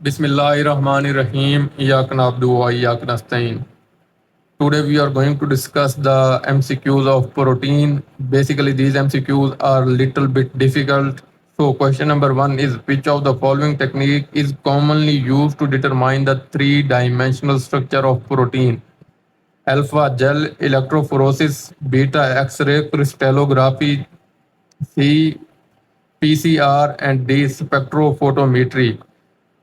Bismillahirrahmanirrahim. Iyyak na'budu wa iyyak nasta'in. Today we are going to discuss the MCQs of protein. Basically, these MCQs are little bit difficult. So, question number one is which of the following technique is commonly used to determine the three-dimensional structure of protein? Alpha gel electrophoresis, beta X-ray crystallography, C PCR and D spectrophotometry.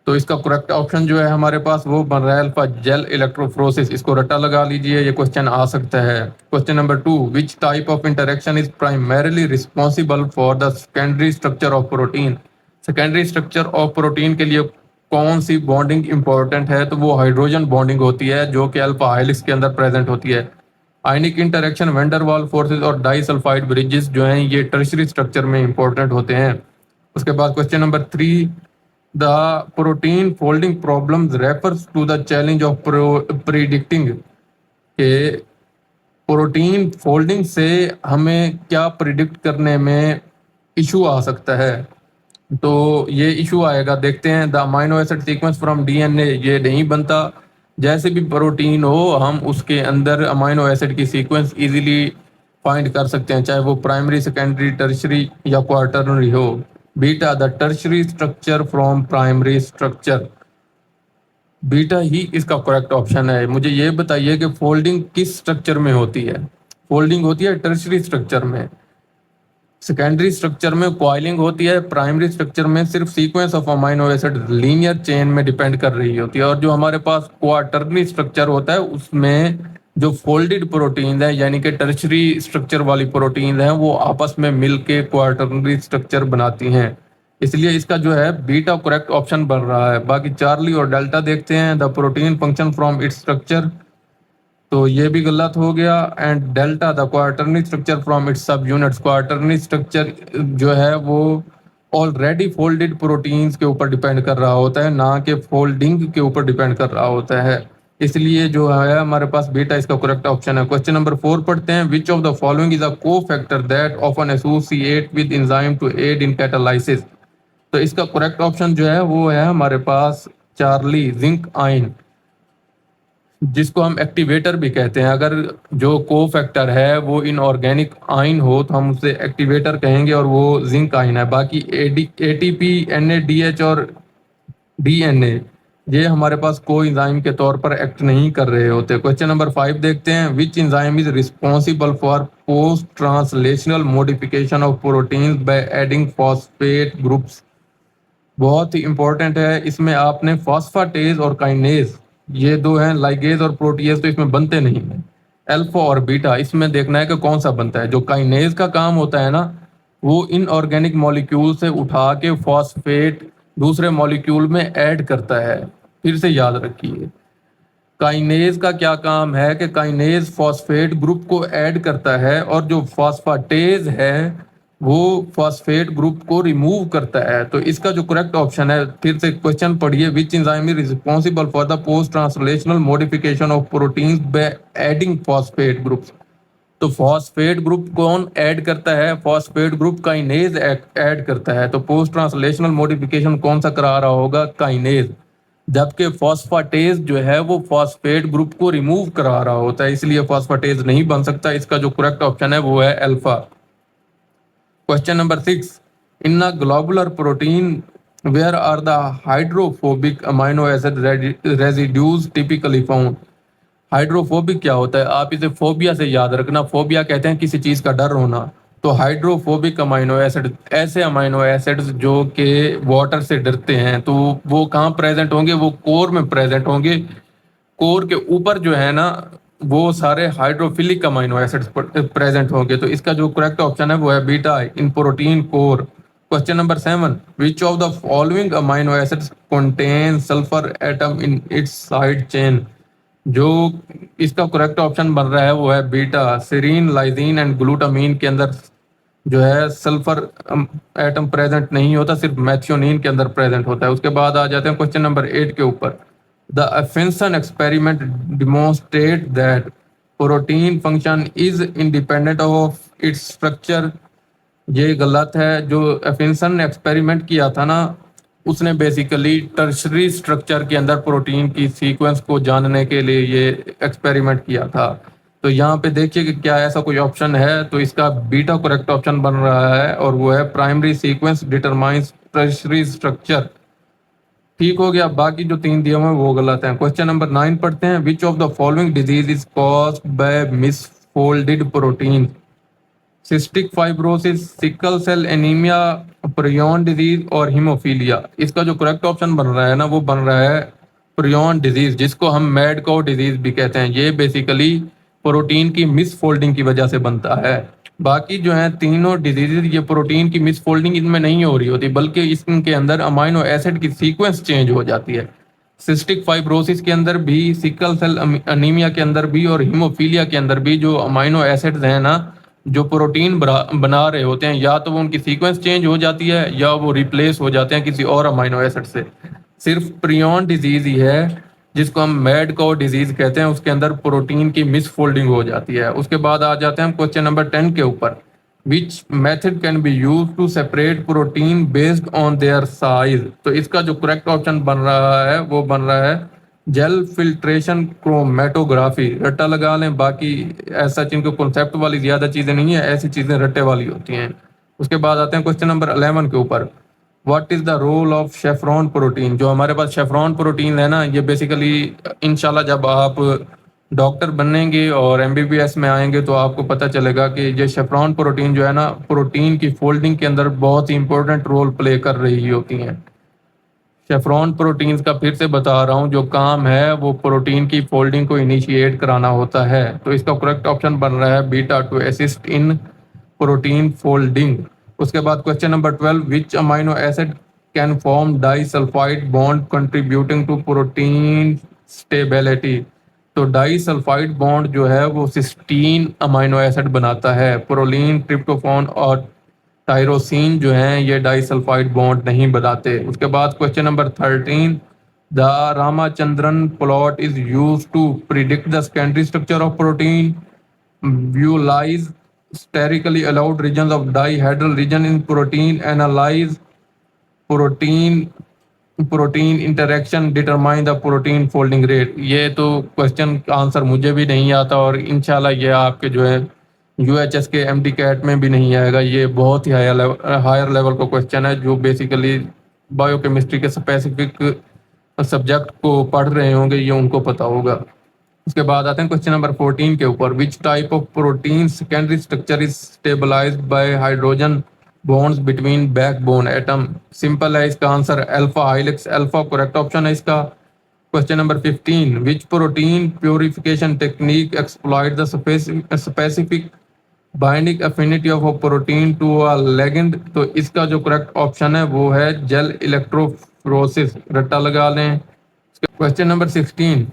तो इसका correct option जो है हमारे पास वो बन रहा है alpha gel electrophoresis. इसको रट्टा लगा लीजिए, ये क्वेश्चन आ सकता है। Question number two, which type of interaction is primarily responsible for the secondary structure of protein? Secondary structure of protein के लिए कौन सी बॉन्डिंग इंपॉर्टेंट है? तो वो हाइड्रोजन बॉन्डिंग होती है जो कि अल्फा हेलिक्स के अंदर प्रेजेंट होती है। आयनिक इंटरेक्शन, वेंडरवाल फोर्सेस और डाइसल्फाइड ब्रिजेस जो हैं ये टर्शरी स्ट्रक्चर में इंपॉर्टेंट होते हैं। उसके बाद question number three, the protein folding problems refers to the challenge of predicting के प्रोटीन फोल्डिंग से हमें क्या प्रिडिक्ट करने में इशू आ सकता है? तो ये इशू आएगा, देखते हैं। The amino acid sequence from DNA, ये नहीं बनता। जैसे भी प्रोटीन हो हम उसके अंदर अमाइनो एसिड की सीक्वेंस इजीली फाइंड कर सकते हैं, चाहे वो प्राइमरी, सेकेंडरी, टर्शरी या क्वार्टरनरी हो। Beta the tertiary structure from primary structure, beta ही इसका करेक्ट ऑप्शन है। मुझे ये बताइए कि फोल्डिंग किस स्ट्रक्चर में होती है? फोल्डिंग होती है टर्शरी स्ट्रक्चर में, सेकेंडरी स्ट्रक्चर में कॉइलिंग होती है, प्राइमरी स्ट्रक्चर में सिर्फ sequence of amino acid linear chain में डिपेंड कर रही होती है। और जो हमारे पास क्वार्टरनरी स्ट्रक्चर होता है उसमें जो फोल्डेड प्रोटीन है यानी कि टर्शरी स्ट्रक्चर वाली प्रोटीन है वो आपस में मिलके क्वार्टरनरी स्ट्रक्चर बनाती हैं। इसलिए इसका जो है बीटा करेक्ट ऑप्शन बन रहा है। बाकी चार्ली और डेल्टा देखते हैं। The protein function from its structure, तो ये भी गलत हो गया। And delta the quaternary structure from its सब यूनिट्स, क्वार्टरनरी स्ट्रक्चर जो है वो ऑलरेडी फोल्डेड प्रोटीन्स के ऊपर डिपेंड कर रहा होता है, ना कि फोल्डिंग के ऊपर डिपेंड कर रहा होता है। इसलिए जो है हमारे पास बीटा इसका करेक्ट ऑप्शन है। क्वेश्चन नंबर 4 पढ़ते हैं। Which of the following is a cofactor that often associate with enzyme to aid in catalysis? तो इसका करेक्ट ऑप्शन जो है वो है हमारे पास चार्ली, जिंक आयन, जिसको हम एक्टिवेटर भी कहते हैं। अगर जो को फैक्टर है वो इनऑर्गेनिक आयन हो तो हम उसे एक्टिवेटर कहेंगे और वो जिंक आयन है। बाकी एटीपी, एनएडीएच और डीएनए ये हमारे पास को एंजाइम के तौर पर एक्ट नहीं कर रहे होते। क्वेश्चन नंबर 5 देखते हैं। Which enzyme is responsible for post translational modification of proteins by adding phosphate groups? बहुत ही इंपॉर्टेंट है। इसमें आपने फॉस्फेटेज और काइनेज, ये दो हैं, लाइगेज और प्रोटीएज तो इसमें बनते नहीं है। अल्फा और बीटा इसमें देखना है कि कौन सा बनता है। जो काइनेज का काम होता है ना वो इनऑर्गेनिक मॉलिक्यूल से उठा के फॉस्फेट दूसरे मॉलिक्यूल में ऐड करता है। फिर से याद रखिए, काइनेज का क्या काम है कि काइनेज फॉस्फेट ग्रुप को ऐड करता है और जो फॉस्फेटेज है वो फॉस्फेट ग्रुप को रिमूव करता है। तो इसका जो करेक्ट ऑप्शन है, फिर से क्वेश्चन पढ़िए, which enzyme is responsible for the post translational modification of proteins by adding phosphate groups? तो फॉस्फेट ग्रुप कौन ऐड करता है? फॉस्फेट ग्रुप काइनेज ऐड करता है। तो पोस्ट ट्रांसलेशनल मॉडिफिकेशन कौन सा करा रहा होगा? काइनेज। जबकि फॉस्फेटेज जो है वो फॉस्फेट ग्रुप को रिमूव करा रहा होता है, इसलिए फॉस्फेटेज नहीं बन सकता। इसका जो करेक्ट ऑप्शन है वो है alpha. Question number 6, in a globular protein where are the hydrophobic amino acid residues typically found? Hydrophobic क्या होता है? आप इसे फोबिया से याद रखना। फोबिया कहते हैं किसी चीज का डर होना। तो हाइड्रोफोबिक अमाइनो एसिड ऐसे अमाइनो एसिड्स जो कि वाटर से डरते हैं, तो वो कहाँ प्रेजेंट होंगे? वो कोर में प्रेजेंट होंगे। कोर के ऊपर जो है ना वो सारे हाइड्रोफिलिक अमाइनो एसिड्स प्रेजेंट होंगे। तो इसका जो करेक्ट ऑप्शन है वो है beta, in protein core. Question number 7, which of the following amino acids contain sulphur atom in its side chain? जो इसका करेक्ट ऑप्शन बन रहा है वो है beta, serine, lysine and glutamine के अंदर जो है सल्फर एटम प्रेजेंट नहीं होता, सिर्फ मैथियोनिन के अंदर प्रेजेंट होता है। उसके बाद आ जाते हैं क्वेश्चन नंबर 8 के ऊपर। The Anfinsen experiment demonstrate that protein function is independent of its structure. ये गलत है। जो एफिंसन ने एक्सपेरिमेंट किया था ना उसने बेसिकली टर्शरी स्ट्रक्चर के अंदर प्रोटीन की सीक्वेंस को जानने के लिए ये एक्सपेरिमेंट किया था। तो यहाँ पे देखिए कि क्या ऐसा कोई ऑप्शन है, तो इसका बीटा करेक्ट ऑप्शन बन रहा है और वो है primary sequence determines tertiary structure. ठीक हो गया। बाकी जो तीन दिए हुए हैं वो गलत हैं। क्वेश्चन नंबर 9 पढ़ते हैं। Which of the following disease is caused by misfolded protein? Cystic fibrosis, sickle cell anaemia, prion disease और हीमोफीलिया। इसका जो करेक्ट ऑप्शन बन रहा है ना, वो बन रहा है प्रियन डिजीज, जिसको हम मैड काउ डिजीज भी कहते हैं। ये बेसिकली प्रोटीन की मिसफोल्डिंग की वजह से बनता है। बाकी जो है तीनों डिजीजेज, ये प्रोटीन की मिसफोल्डिंग इनमें नहीं हो रही होती, बल्कि इसके अंदर अमाइनो एसिड की सीक्वेंस चेंज हो जाती है। सिस्टिक फाइब्रोसिस के अंदर भी, सिकल सेल अनीमिया के अंदर भी और हीमोफीलिया के अंदर भी जो अमाइनो एसिड्स हैं ना, जो प्रोटीन बना रहे होते हैं, या तो वो उनकी सीक्वेंस चेंज हो जाती है या वो रिप्लेस हो जाते हैं किसी और अमाइनो एसिड से। सिर्फ प्रियन डिजीज ही है जिसको हम मैड काउ डिजीज कहते हैं, उसके अंदर प्रोटीन की मिसफोल्डिंग हो जाती है। उसके बाद आ जाते हैं हम क्वेश्चन नंबर 10 के ऊपर। Which method can be use to separate protein based on their size? तो इसका जो करेक्ट ऑप्शन बन रहा है वो बन रहा है जेल फिल्ट्रेशन क्रोमेटोग्राफी। रट्टा लगा लें। बाकी ऐसा इनको कॉन्सेप्ट वाली ज्यादा चीजें नहीं है, ऐसी चीजें रट्टे वाली होती हैं। उसके बाद आते हैं क्वेश्चन नंबर 11 के ऊपर। What is the role of chaperone protein? जो हमारे पास शेफ्रॉन प्रोटीन है ना, ये बेसिकली इंशाल्लाह जब आप डॉक्टर बनेंगे और एमबीबीएस में आएंगे तो आपको पता चलेगा कि ये शेफ्रॉन प्रोटीन जो है ना, प्रोटीन की फोल्डिंग के अंदर बहुत ही इंपॉर्टेंट रोल प्ले कर रही होती हैं। शेफ्रॉन प्रोटीन्स का फिर से बता रहा हूँ, जो काम है वो प्रोटीन की फोल्डिंग को इनिशिएट कराना होता है। तो इसका करेक्ट ऑप्शन बन रहा है beta to assist in protein folding. उसके बाद question number 12। Which amino acid can form disulphide bond contributing to protein stability? तो डाइसल्फाइड बॉन्ड जो है वो सिस्टीन अमाइनो एसिड बनाता है। प्रोलीन, ट्रिप्टोफान और टायरोसिन जो हैं ये डाइसल्फाइड बॉन्ड नहीं बनाते। उसके बाद question number 13। The Ramachandran plot is use to predict the secondary structure of protein. visualize sterically allowed regions of dihedral region in protein, analyze protein interaction, determine the protein folding rate। ये तो question का answer मुझे भी नहीं आता और इंशाल्लाह ये आपके जो है यूएचएस के एमडी कैट में भी नहीं आएगा। ये बहुत ही हायर लेवल का क्वेश्चन है, जो बेसिकली बायोकेमिस्ट्री के स्पेसिफिक सब्जेक्ट को पढ़ रहे होंगे ये उनको पता होगा। उसके बाद आते हैं क्वेश्चन नंबर 14 के ऊपर। Which type of protein secondary structure is stabilized by hydrogen bonds between backbone atom? Simple है इसका answer alpha helix. Alpha correct option है इसका। Question number 15। Which protein purification technique exploit the specific binding affinity of a protein to a ligand? तो इसका जो correct option है वो है जेल इलेक्ट्रोफोरेसिस। रट्टा लगा लें। Question number 16।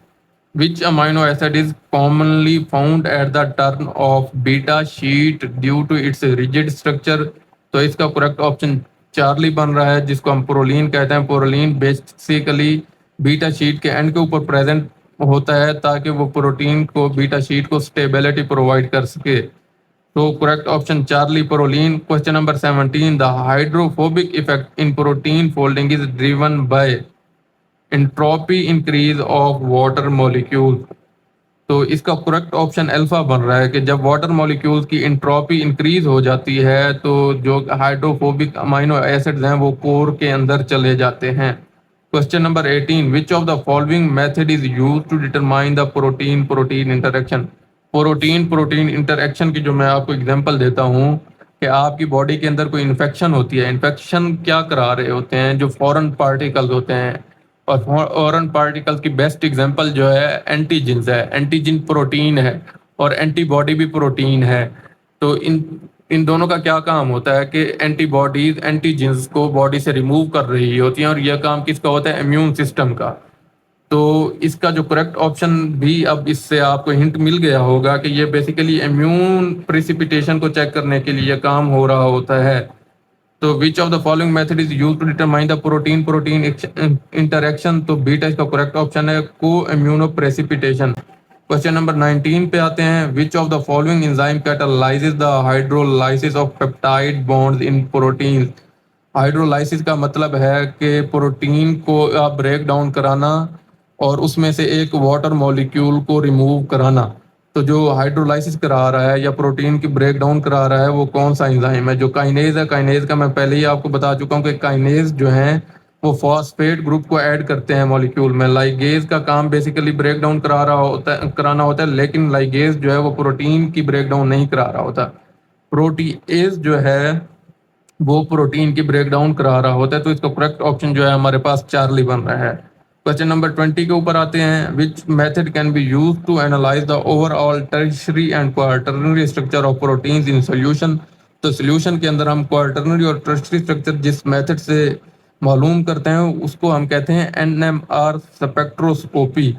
Which amino acid is commonly found at the turn of beta sheet due to its rigid structure? तो इसका करेक्ट ऑप्शन चार्ली बन रहा है, जिसको हम प्रोलीन कहते हैं। प्रोलीन बेसिकली बीटा शीट के एंड के ऊपर प्रेजेंट होता है ताकि वो प्रोटीन को, बीटा शीट को स्टेबिलिटी प्रोवाइड कर सके। तो correct option Charlie, proline. Question number 17। The hydrophobic effect in protein folding is driven by entropy increase of water molecule. तो इसका करेक्ट ऑप्शन अल्फा बन रहा है कि जब वाटर मॉलिक्यूल्स की एंट्रोपी इंक्रीज हो जाती है तो जो हाइड्रोफोबिक अमाइनो एसिड्स हैं वो कोर के अंदर चले जाते हैं। Question number 18। Which of the following method is use to determine the protein protein interaction? Protein protein interaction की जो मैं आपको एग्जांपल देता हूँ कि आपकी बॉडी के अंदर कोई इन्फेक्शन होती है। इन्फेक्शन क्या करा रहे होते हैं? जो फॉरेन पार्टिकल्स होते हैं, और फॉरेन पार्टिकल्स की बेस्ट एग्जांपल जो है एंटीजेंस है। एंटीजन प्रोटीन है और एंटीबॉडी भी प्रोटीन है। तो इन दोनों का क्या काम होता है कि एंटीबॉडीज एंटीजेंस को बॉडी से रिमूव कर रही होती हैं, और यह काम किसका होता है? इम्यून सिस्टम का। तो इसका जो करेक्ट ऑप्शन भी, अब इससे आपको हिंट मिल गया होगा कि ये बेसिकली इम्यून प्रिसिपिटेशन को चेक करने के लिए काम हो रहा होता है। तो which of the following method is use to determine the protein protein interaction? तो बीटा इसका करेक्ट ऑप्शन है, को इम्यूनो प्रेसिपिटेशन। क्वेश्चन नंबर 19 पे आते हैं। Which of the following enzyme catalyzes the hydrolysis of peptide bonds in protein? Hydrolysis का मतलब है कि प्रोटीन को ब्रेक डाउन कराना और उसमें से एक वाटर मॉलिक्यूल को रिमूव कराना। तो जो हाइड्रोलाइसिस करा रहा है या प्रोटीन की ब्रेक डाउन करा रहा है वो कौन सा एंजाइम है? जो काइनेज है, काइनेज का मैं पहले ही आपको बता चुका हूँ कि काइनेज जो है वो फॉस्फेट ग्रुप को ऐड करते हैं मॉलिक्यूल में। लाइगेज का काम बेसिकली ब्रेक डाउन कराना होता है, लेकिन लाइगेज जो है वो प्रोटीन की ब्रेक डाउन नहीं करा रहा होता। प्रोटीएज जो है वो प्रोटीन की ब्रेकडाउन करा रहा होता है। तो इसका करेक्ट ऑप्शन जो है हमारे पास चार्ली बन रहा है। क्वेश्चन नंबर 20 के ऊपर आते हैं। Which method can be use to analyse the overall tertiary and quaternary structure of proteins in solution? तो सोल्यूशन के अंदर हम क्वार्टरनरी और टर्शियरी स्ट्रक्चर जिस मेथड से मालूम करते हैं उसको हम कहते हैं एनएमआर स्पेक्ट्रोस्कोपी।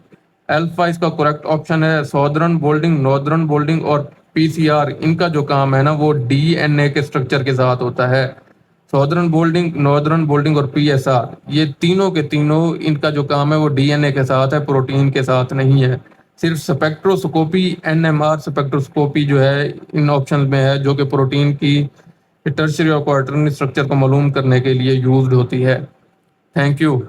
अल्फा इसका करेक्ट ऑप्शन है। सॉदर्न बोल्डिंग, नॉर्दर्न बोल्डिंग और पीसीआर, इनका जो काम है ना वो डीएनए के स्ट्रक्चर के साथ होता है। सॉदर्न बोल्डिंग, नॉर्दर्न बोल्डिंग और पीएसआर, ये तीनों के तीनों इनका जो काम है वो डीएनए के साथ है, प्रोटीन के साथ नहीं है। सिर्फ स्पेक्ट्रोस्कोपी, एनएमआर स्पेक्ट्रोस्कोपी जो है इन ऑप्शन में है, जो कि प्रोटीन की टर्शियरी और क्वार्टरनरी स्ट्रक्चर को मालूम करने के लिए यूज्ड होती है। Thank you.